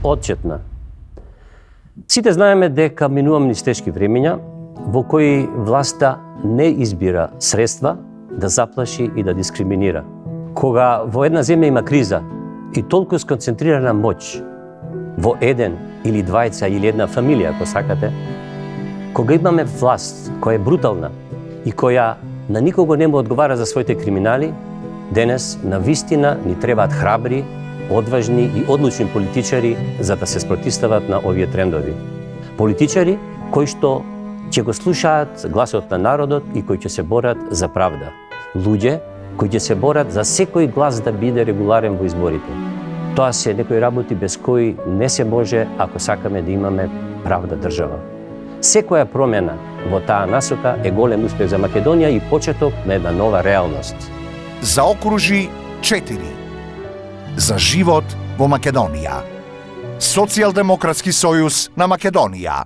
одчетна. Сите знаеме дека минуваме низ тешки времења, во кои власта не избира средства да заплаши и да дискриминира. Кога во една земја има криза и толку сконцентрирана моќ во еден или двајца или една фамилија, ако сакате, кога имаме власт која е брутална и која на никого не му одговара за своите криминали, денес на вистина ни требаат храбри, одважни и одлучни политичари за да се спротивстават на овие трендови. Политичари кои што ќе го слушаат гласот на народот и кои ќе се борат за правда. Луѓе кои ќе се борат за секој глас да биде регуларен во изборите. Тоа се некои работи без кои не се може ако сакаме да имаме правда држава. Секоја промена во таа насока е голем успех за Македонија и почеток на една нова реалност. Заокружи 4. За живот во Македонија. Социјалдемократски сојуз на Македонија.